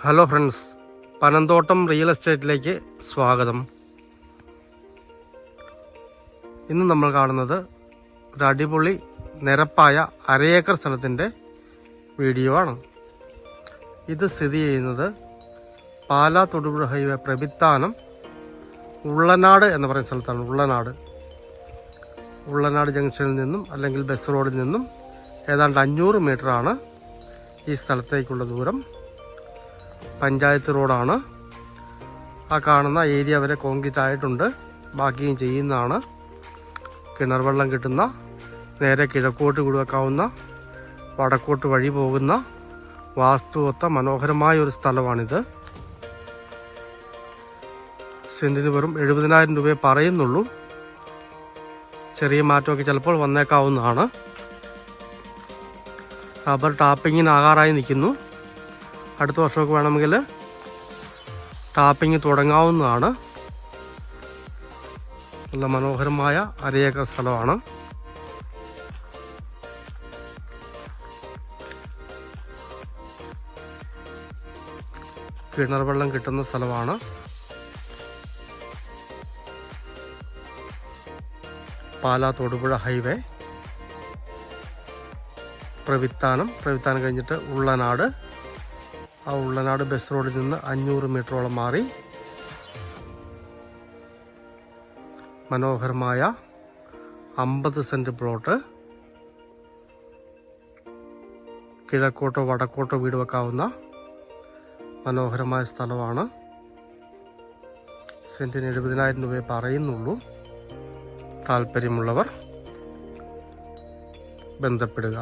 Hello friends, Panamthottam real എസ്റ്റേറ്റിലേക്ക് സ്വാഗതം. ഇന്ന് നമ്മൾ കാണുന്നത് ഒരു അടിപൊളി നിരപ്പായ അരയേക്കർ സ്ഥലത്തിൻ്റെ വീഡിയോ ആണ്. ഇത് സ്ഥിതി ചെയ്യുന്നത് പാലാ തൊടുപുഴ ഹൈവേ പ്രവിത്താനം ഉള്ളനാട് എന്ന് പറയുന്ന സ്ഥലത്താണ്. ഉള്ളനാട് ജംഗ്ഷനിൽ നിന്നും അല്ലെങ്കിൽ ബസ് റോഡിൽ നിന്നും ഏതാണ്ട് 500 മീറ്ററാണ് ഈ സ്ഥലത്തേക്കുള്ള ദൂരം. പഞ്ചായത്ത് റോഡാണ്. ആ കാണുന്ന ഏരിയ വരെ കോൺക്രീറ്റ് ആയിട്ടുണ്ട്, ബാക്കിയും ചെയ്യുന്നതാണ്. കിണർ വെള്ളം കിട്ടുന്ന, നേരെ കിഴക്കോട്ട് കുടിവെക്കാവുന്ന, വടക്കോട്ട് വഴി പോകുന്ന വാസ്തുവൊത്ത മനോഹരമായ ഒരു സ്ഥലമാണിത്. സെൻറ്റിന് വെറും 70,000 രൂപയെ പറയുന്നുള്ളൂ. ചെറിയ മാറ്റമൊക്കെ ചിലപ്പോൾ വന്നേക്കാവുന്നതാണ്. റബ്ബർ ടാപ്പിങ്ങിനാകാറായി നിൽക്കുന്നു. അടുത്ത വർഷമൊക്കെ വേണമെങ്കിൽ ടാപ്പിംഗ് തുടങ്ങാവുന്നതാണ്. നല്ല മനോഹരമായ അരയേക്കർ സ്ഥലമാണ്. കിണർ വെള്ളം കിട്ടുന്ന സ്ഥലമാണ്. പാലാ തൊടുപുഴ ഹൈവേ പ്രവിത്താനം കഴിഞ്ഞിട്ട് ഉള്ളനാട്. ആ ഉള്ളനാട് ബസ് റോഡിൽ നിന്ന് 500 മീറ്ററോളം മാറി മനോഹരമായ 50 സെൻറ്റ് പ്ലോട്ട്. കിഴക്കോട്ടോ വടക്കോട്ടോ വീട് വെക്കാവുന്ന മനോഹരമായ സ്ഥലമാണ്. സെൻറ്റിന് 70,000 രൂപയെ പറയുന്നുള്ളൂ. താല്പര്യമുള്ളവർ ബന്ധപ്പെടുക.